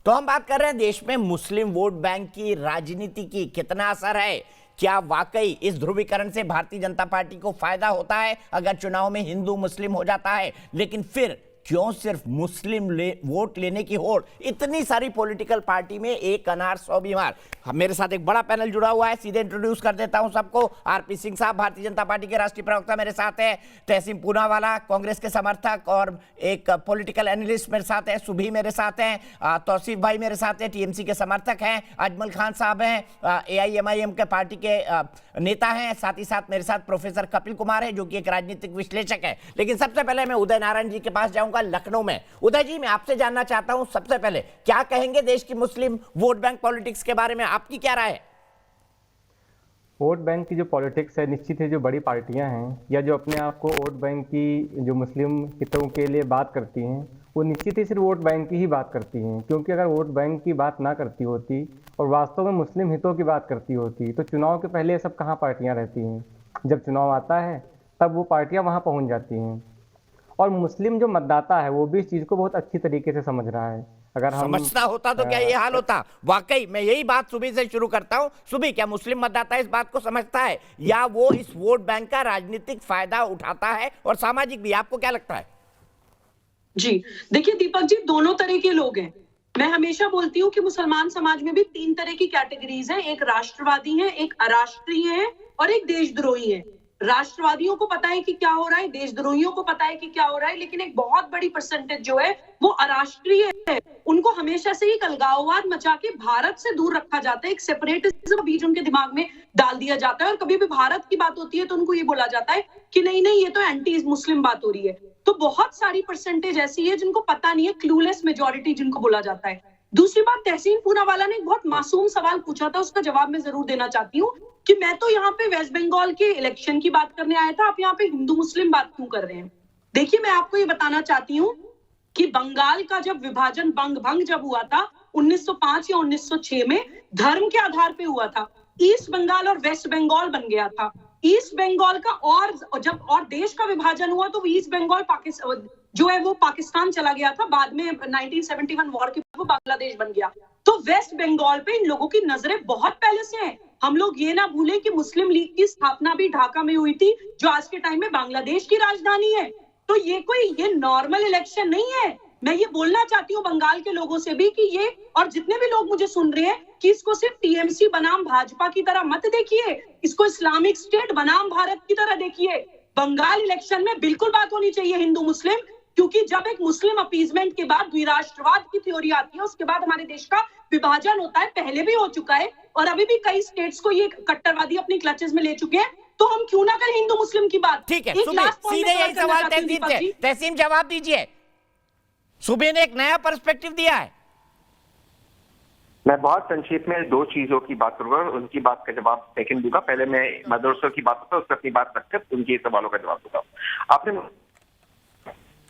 तो हम बात कर रहे हैं देश में मुस्लिम वोट बैंक की राजनीति की कितना असर है। क्या वाकई इस ध्रुवीकरण से भारतीय जनता पार्टी को फायदा होता है अगर चुनाव में हिंदू मुस्लिम हो जाता है? लेकिन फिर क्यों सिर्फ मुस्लिम वोट लेने की होड़? इतनी सारी पॉलिटिकल पार्टी में एक अनार 100 बीमार। मेरे साथ एक बड़ा पैनल जुड़ा हुआ है, सीधे इंट्रोड्यूस कर देता हूं सबको। आरपी सिंह साहब भारतीय जनता पार्टी के राष्ट्रीय प्रवक्ता मेरे साथ है, तहसीन पूनावाला कांग्रेस के समर्थक और एक पॉलिटिकल एनालिस्ट मेरे साथ है, सुभी मेरे साथ हैं, तौसीफ भाई मेरे साथ है, टीएमसी के समर्थक हैं, अजमल खान साहब हैं, एआईएमआईएम के पार्टी के नेता हैं, साथ ही साथ मेरे साथ प्रोफेसर कपिल कुमार है जो कि एक राजनीतिक विश्लेषक है। लेकिन सबसे पहले मैं उदय नारायण जी के पास जाऊंगा लखनऊ में। उदय जी, मैं आपसे जानना चाहता हूं सबसे पहले क्या कहेंगे देश की मुस्लिम वोट बैंक पॉलिटिक्स के बारे में, आपकी क्या राय है? वोट बैंक की जो पॉलिटिक्स है, निश्चित है जो बड़ी पार्टियां हैं या जो अपने आप को वोट बैंक की जो मुस्लिम हितों के लिए बात करती हैं, वो निश्चित ही सिर्फ वोट बैंक की ही बात करती हैं। क्योंकि अगर वोट बैंक की बात ना करती होती और वास्तव में मुस्लिम हितों की बात करती होती तो चुनाव के पहले ये सब कहाँ पार्टियां रहती हैं। जब चुनाव आता है तब वो पार्टियां वहाँ पहुँच जाती हैं। और मुस्लिम जो मतदाता है वो भी इस चीज़ को बहुत अच्छी तरीके से समझ रहा है। अगर हम समझता होता तो क्या ये हाल होता? वाकई मैं यही बात सुबह से शुरू करता हूं। सुबह, क्या मुस्लिम मतदाता इस बात को समझता है या वो इस वोट बैंक का राजनीतिक फायदा उठाता है और सामाजिक भी? आपको क्या लगता है? जी देखिए दीपक जी, दोनों तरह के लोग हैं। मैं हमेशा बोलती हूँ कि मुसलमान समाज में भी 3 तरह की कैटेगरीज हैं, एक राष्ट्रवादी है, एक अराष्ट्रीय है और एक देशद्रोही है। राष्ट्रवादियों को पता है कि क्या हो रहा है, देशद्रोहियों को पता है कि क्या हो रहा है, लेकिन एक बहुत बड़ी परसेंटेज जो है वो अराष्ट्रीय है। उनको हमेशा से ही कलगाववाद मचा के भारत से दूर रखा जाता है, एक सेपरेटिज्म बीज उनके दिमाग में डाल दिया जाता है और कभी भी भारत की बात होती है तो उनको ये बोला जाता है कि नहीं नहीं, ये तो एंटी मुस्लिम बात हो रही है। तो बहुत सारी परसेंटेज ऐसी है जिनको पता नहीं है, क्लूलेस मेजॉरिटी जिनको बोला जाता है। दूसरी बात, तहसीन पूनावाला ने एक बहुत मासूम सवाल पूछा था, उसका जवाब मैं जरूर देना चाहती हूँ कि मैं तो यहाँ पे वेस्ट बंगाल के इलेक्शन की बात करने आया था, आप यहाँ पे हिंदू मुस्लिम बात क्यों कर रहे हैं? देखिए, मैं आपको ये बताना चाहती हूँ कि बंगाल का जब विभाजन भंग जब हुआ था 1905 या 1906 में, धर्म के आधार पे हुआ था। ईस्ट बंगाल और वेस्ट बंगाल बन गया था। ईस्ट बंगाल का और देश का विभाजन हुआ तो ईस्ट बंगाल पाकिस्तान जो है वो पाकिस्तान चला गया था। बाद में 1971 वॉर के बाद वो बांग्लादेश बन गया। तो वेस्ट बंगाल पे इन लोगों की नजरें बहुत पहले से हैं। हम लोग ये ना भूलें कि मुस्लिम लीग की स्थापना भी ढाका में हुई थी, जो आज के टाइम में बांग्लादेश की राजधानी है। तो ये नॉर्मल इलेक्शन नहीं है। मैं ये बोलना चाहती हूँ बंगाल के लोगों से भी कि ये, और जितने भी लोग मुझे सुन रहे हैं, कि इसको सिर्फ टीएमसी बनाम भाजपा की तरह मत देखिए, इसको इस्लामिक स्टेट बनाम भारत की तरह देखिए। बंगाल इलेक्शन में बिल्कुल बात होनी चाहिए हिंदू मुस्लिम, क्योंकि जब एक मुस्लिम अपीजमेंट के बाद द्विराष्ट्रवाद की थ्योरी आती है, उसके बाद हमारे देश का विभाजन होता है। पहले भी हो चुका है और अभी भी कई स्टेट्स को ये कट्टरवादी अपनी क्लचेस में ले चुके हैं। तो हम क्यों ना करें हिंदू मुस्लिम की बात? ठीक है, सीधे यही सवाल तहसीन जवाब दीजिए। सुबह ने एक नया पर्सपेक्टिव दिया है। मैं बहुत संक्षेप में 2 चीजों की बात करूंगा, उनकी बात का जवाब सेकंड दूंगा। पहले मैं मदरसों की बात करता हूँ, उससे अपनी बात रखकर उनके सवालों का जवाब दूंगा।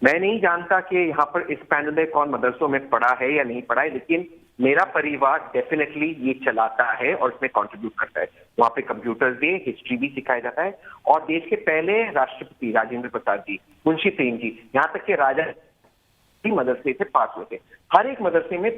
मैं नहीं जानता कि यहाँ पर इस पैनल में कौन मदरसों में पढ़ा है या नहीं पढ़ा है, लेकिन मेरा परिवार डेफिनेटली ये चलाता है और इसमें कंट्रीब्यूट करता है। वहाँ पे कंप्यूटर्स भी, हिस्ट्री भी सिखाया जाता है। और देश के पहले राष्ट्रपति राजेंद्र प्रसाद जी, मुंशी प्रेम जी, यहाँ तक के राजा मदरसे से पास हुए थे। हर एक मदरसे में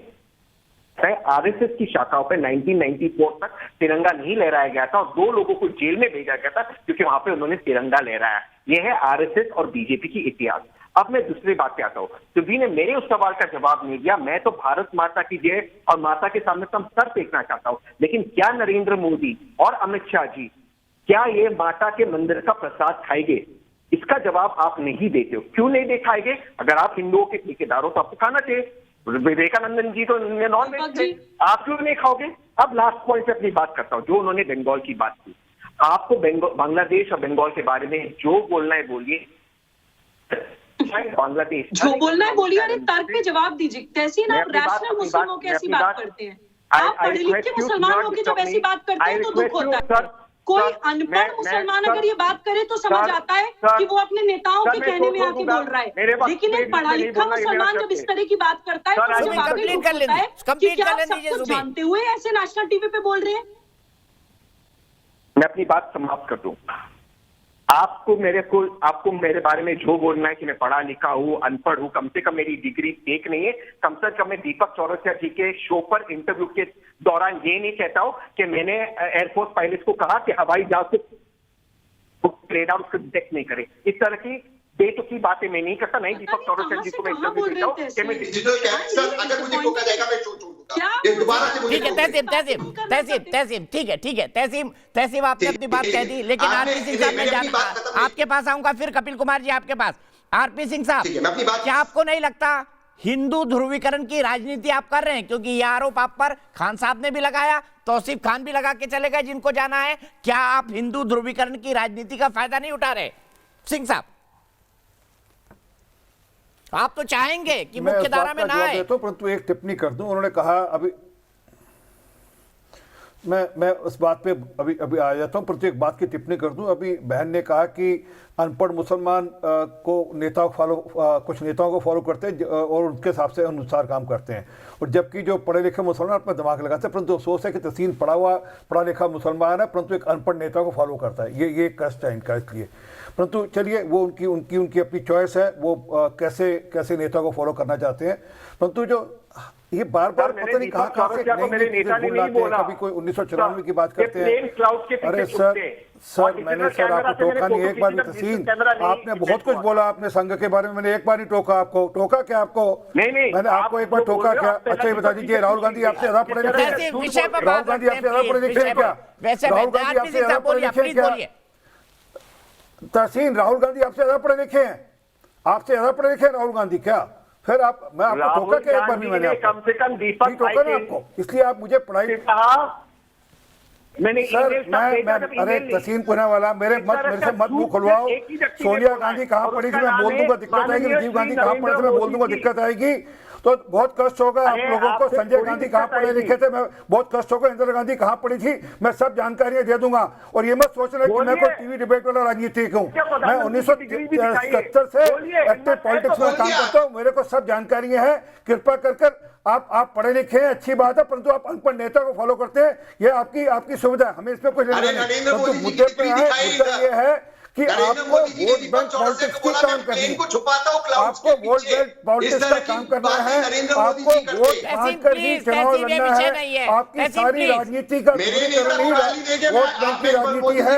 आरएसएस की शाखाओं पे 1994 तक तिरंगा नहीं लहराया गया था और 2 लोगों को जेल में भेजा गया था क्योंकि वहां पे उन्होंने तिरंगा लहराया। यह है आरएसएस और बीजेपी की इतिहास। अब मैं दूसरी बात पे आता हूँ। सुबह ने मेरे उस सवाल का जवाब नहीं दिया। मैं तो भारत माता की जय और माता के सामने तो हम सर फेंकना चाहता हूँ, लेकिन क्या नरेंद्र मोदी और अमित शाह जी क्या ये माता के मंदिर का प्रसाद खाएंगे? इसका जवाब आप नहीं देते हो। क्यों नहीं दे खाएंगे? अगर आप हिंदुओं के ठेकेदार हो तो आपको खाना चाहिए। विवेकानंद जी तो नॉन वेज थे, आप क्यों नहीं खाओगे? अब लास्ट पॉइंट पे अपनी बात करता हूँ, जो उन्होंने बंगाल की बात की। आपको बांग्लादेश और बंगाल के बारे में जो बोलना है बोलिए। बांग्लादेश जो बोलना है बोलिए, अरे तर्क पे जवाब दीजिए। तहसीन, आप रैशनल मुस्लिम होकर ऐसी बात करते हैं, आप पढ़े लिखे मुसलमान होकर जब ऐसी बात करते हैं तो दुख होता है। कोई अनपढ़ मुसलमान अगर ये बात करे तो समझ आता है कि वो अपने नेताओं के कहने में आके बोल रहा है, लेकिन एक पढ़ा लिखा मुसलमान जब इस तरह की बात करता है तो उसे वाकई दुख होता है कि क्या आप सब कुछ जानते हुए ऐसे नेशनल टीवी पे बोल रहे हैं। मैं अपनी बात समाप्त कर दूं। आपको मेरे बारे में जो बोलना है कि मैं पढ़ा लिखा हूँ, अनपढ़ हूँ, कम से कम मेरी डिग्री एक नहीं है। कम से कम मैं दीपक चौरसिया जी के शो पर इंटरव्यू के दौरान ये नहीं कहता हूँ कि मैंने एयरफोर्स पायलट को कहा कि हवाई जहाज को रेडार उसको डिटेक्ट नहीं करे। इस तरह की बेतुकी बातें मैं नहीं करता। नहीं दीपक चौरसिया जी को मैं इंटरव्यू देता हूँ कि मैं अगर मुझे टोका जाएगा मैं छोड़ दूंगा। ये दोबारा से मुझे ठीक है तहसीब ठीक है तहसीब आपने अपनी बात कह दी, लेकिन आरपी सिंह साहब मैं आपके पास आऊंगा, फिर कपिल कुमार जी आपके पास। आरपी सिंह साहब, क्या आपको नहीं लगता हिंदू ध्रुवीकरण की राजनीति आप कर रहे हैं? क्योंकि ये आरोप आप पर खान साहब ने भी लगाया, तौसीफ खान भी लगा के चले गए जिनको जाना है। क्या आप हिंदू ध्रुवीकरण की राजनीति का फायदा नहीं उठा रहे? सिंह साहब, आप तो चाहेंगे कि मुख्य धारा में ना आए। परंतु एक टिप्पणी कर दूं, उन्होंने कहा अभी मैं उस बात पे अभी आ जाता हूं, परंतु एक बात की टिप्पणी कर दूं। अभी बहन ने कहा कि अनपढ़ मुसलमान कुछ नेताओं को फॉलो करते हैं और उनके हिसाब से अनुसार काम करते हैं, और जबकि जो पढ़े लिखे मुसलमान अपना दिमाग लगाते हैं। परंतु अफसोस है कि तहसीन पढ़ा लिखा मुसलमान है, परंतु एक अनपढ़ नेता को फॉलो करता है। ये कष्ट है इनका। इसलिए परंतु चलिए, वो उनकी अपनी चॉइस है, वो कैसे नेता को फॉलो करना चाहते हैं। परंतु जो ये बार पता नहीं कहाँ से कभी कोई 1994 की बात करते हैं। अरे सर मैंने आपको टोका नहीं एक बार भी। तहसीन, आपने बहुत कुछ बोला आपने संघ के बारे में, मैंने एक बार नहीं टोका आपको। टोका क्या आपको? मैंने आपको एक बार टोका क्या? अच्छा ये बता दीजिए, राहुल गांधी आपसे ज्यादा पढ़े लिखे हैं? राहुल गांधी आपसे ज्यादा पढ़े लिखे हैं क्या? राहुल गांधी आपसे ज्यादा पढ़े लिखे हैं क्या? तहसीन, राहुल गांधी आपसे ज्यादा पढ़े लिखे हैं? आपसे ज्यादा पढ़े लिखे हैं राहुल गांधी क्या? फिर मैं आपको टोका क्या एक बार भी? मैंने कम से कम दीपक टोका ना आपको, इसलिए आप मुझे पढ़ाई। सर अरे तहसीन पुनावाला, मेरे से मत मुंह खुलवाओ। सोनिया गांधी कहाँ पढ़ी थी मैं बोल दूंगा, दिक्कत आएगी। राजीव गांधी कहाँ पढ़े थे मैं बोल दूंगा, दिक्कत आएगी। तो बहुत कष्ट होगा आप लोगों को। संजय गांधी कहाँ पढ़े लिखे थे मैं बहुत कष्ट होगा। इंदिरा गांधी कहाँ पढ़ी थी मैं सब जानकारियां दे दूंगा। और ये मत सोचना कि मैं कोई टीवी डिबेट वाला राजनीतिक हूँ। मैं 1970 से एक्टिव पॉलिटिक्स में काम करता हूँ, मेरे को सब जानकारियां हैं। कृपा कर आप पढ़े लिखे हैं, अच्छी बात है, परंतु आप अनपढ़ नेता को फॉलो करते हैं, ये आपकी सुविधा है। हमें इसमें कुछ नहीं। मुद्दे पे मुद्दा ये है कि आपको वोट बैंक पॉलिटिक्स की काम करनी है। आपको वोट बैंक पॉलिटिक्स का काम करना है। आपको वोट मांग कर ही चुनाव लड़ना है। आपकी सारी राजनीति का ध्रुवीकरण ही वोट बैंक की राजनीति है।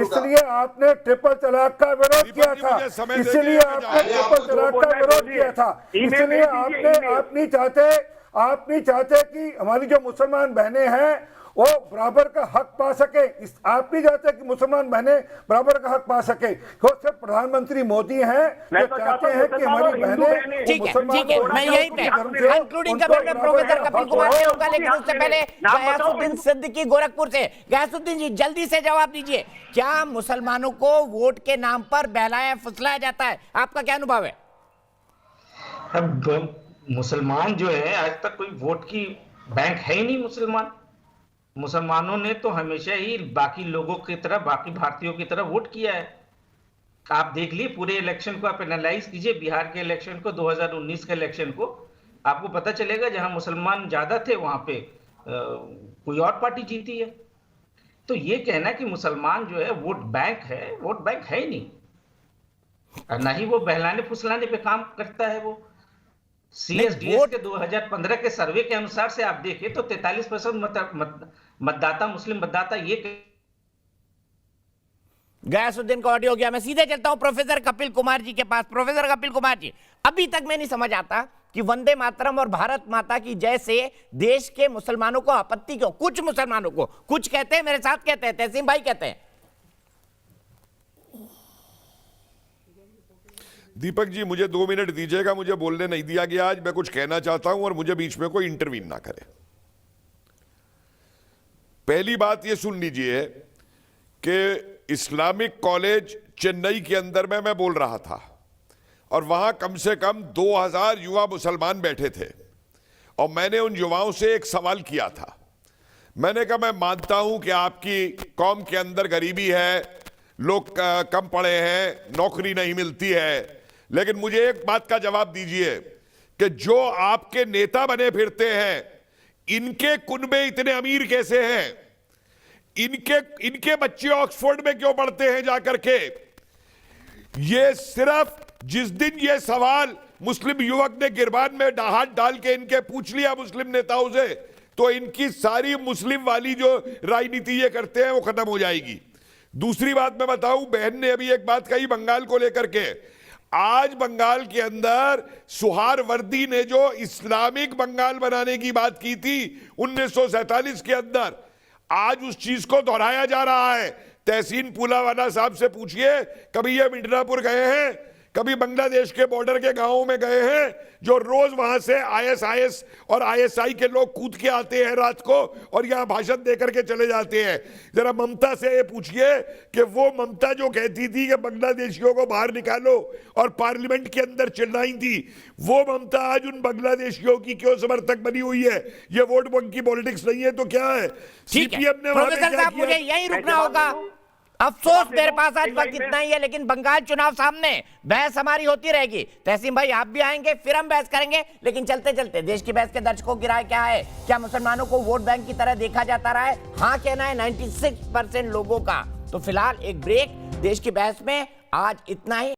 इसलिए आपने ट्रिपल तलाक का विरोध किया था। इसलिए आपने ट्रिपल तलाक का विरोध किया था। इसलिए आप नहीं चाहते कि हमारी जो मुसलमान बहनें हैं वो बराबर का हक पा सके। आप नहीं चाहते कि मुसलमान बहनें बराबर का हक पा सके। वो सिर्फ प्रधानमंत्री मोदी हैं जो चाहते हैं कि हमारी बहनें ठीक है मैं यही पे कंक्लूडिंग कमेंट में प्रोफेसर कपिल कुमार से होगा, लेकिन उससे पहले गयासुद्दीन सिद्दीकी गोरखपुर से। गयासुद्दीन जी जल्दी से जवाब दीजिए, क्या मुसलमानों को वोट के नाम पर बहलाया फुसलाया जाता है? आपका क्या अनुभव है? मुसलमान जो है आज तक कोई वोट की बैंक है ही नहीं। मुसलमानों ने तो हमेशा ही बाकी लोगों की तरह, बाकी भारतीयों की तरह वोट किया है। आप देख लिए पूरे इलेक्शन को, आप एनालाइज कीजिए बिहार के इलेक्शन को, 2019 के इलेक्शन को, आपको पता चलेगा जहां मुसलमान ज्यादा थे वहां पे कोई और पार्टी जीती है। तो ये कहना कि मुसलमान जो है वोट बैंक है ही नहीं, ना ही वो बहलाने फुसलाने पे काम करता है। वो CSDS के 2015 के सर्वे के अनुसार से आप देखें तो 43% मतदाता मुस्लिम मतदाता ये। गयासुद्दीन का ऑडियो गया। मैं सीधे चलता हूं प्रोफेसर कपिल कुमार जी के पास। प्रोफेसर कपिल कुमार जी, अभी तक मैं नहीं समझ आता कि वंदे मातरम और भारत माता की जय से देश के मुसलमानों को आपत्ति क्यों? कुछ मुसलमानों को, कुछ कहते हैं, मेरे साथ कहते हैं, तहसीम भाई कहते हैं। दीपक जी मुझे 2 मिनट दीजिएगा, मुझे बोलने नहीं दिया गया आज। मैं कुछ कहना चाहता हूं और मुझे बीच में कोई इंटरवीन ना करे। पहली बात ये सुन लीजिए कि इस्लामिक कॉलेज चेन्नई के अंदर में मैं बोल रहा था और वहां कम से कम 2000 युवा मुसलमान बैठे थे और मैंने उन युवाओं से एक सवाल किया था। मैंने कहा मैं मानता हूं कि आपकी कौम के अंदर गरीबी है, लोग कम पढ़े हैं, नौकरी नहीं मिलती है, लेकिन मुझे एक बात का जवाब दीजिए कि जो आपके नेता बने फिरते हैं इनके कुनबे इतने अमीर कैसे हैं? इनके बच्चे ऑक्सफोर्ड में क्यों पढ़ते हैं जाकर के? ये सिर्फ जिस दिन ये सवाल मुस्लिम युवक ने गिरबान में हाथ डाल के इनके पूछ लिया मुस्लिम नेताओं से, तो इनकी सारी मुस्लिम वाली जो राजनीति ये करते हैं वो खत्म हो जाएगी। दूसरी बात मैं बताऊं, बहन ने अभी एक बात कही बंगाल को लेकर के। आज बंगाल के अंदर सुहारवर्दी ने जो इस्लामिक बंगाल बनाने की बात की थी 1947 के अंदर, आज उस चीज को दोहराया जा रहा है। तहसीन पुलावाला साहब से पूछिए, कभी ये मिदनापुर गए हैं, कभी बांग्लादेश के बॉर्डर के गांवों में गए हैं, जो रोज वहां से आईएसआईएस और आईएसआई के लोग कूद के आते हैं रात को और यहां भाषण देकर के चले जाते हैं। जरा ममता से ये पूछिए कि वो ममता जो कहती थी कि बांग्लादेशियों को बाहर निकालो और पार्लियामेंट के अंदर चिल्लाई थी, वो ममता आज उन बांग्लादेशियों की क्यों समर्थक बनी हुई है? ये वोट बैंक की पॉलिटिक्स नहीं है तो क्या है? सीपीएम ने प्रोफेसर साहब मुझे यही रुकना होगा। अफसोस मेरे पास आज वक्त इतना ही है, लेकिन बंगाल चुनाव सामने, बहस हमारी होती रहेगी। तहसीन भाई आप भी आएंगे, फिर हम बहस करेंगे। लेकिन चलते चलते देश की बहस के दर्शकों की राय क्या है? क्या मुसलमानों को वोट बैंक की तरह देखा जाता रहा है? हाँ कहना है 96% लोगों का। तो फिलहाल एक ब्रेक, देश की बहस में आज इतना ही।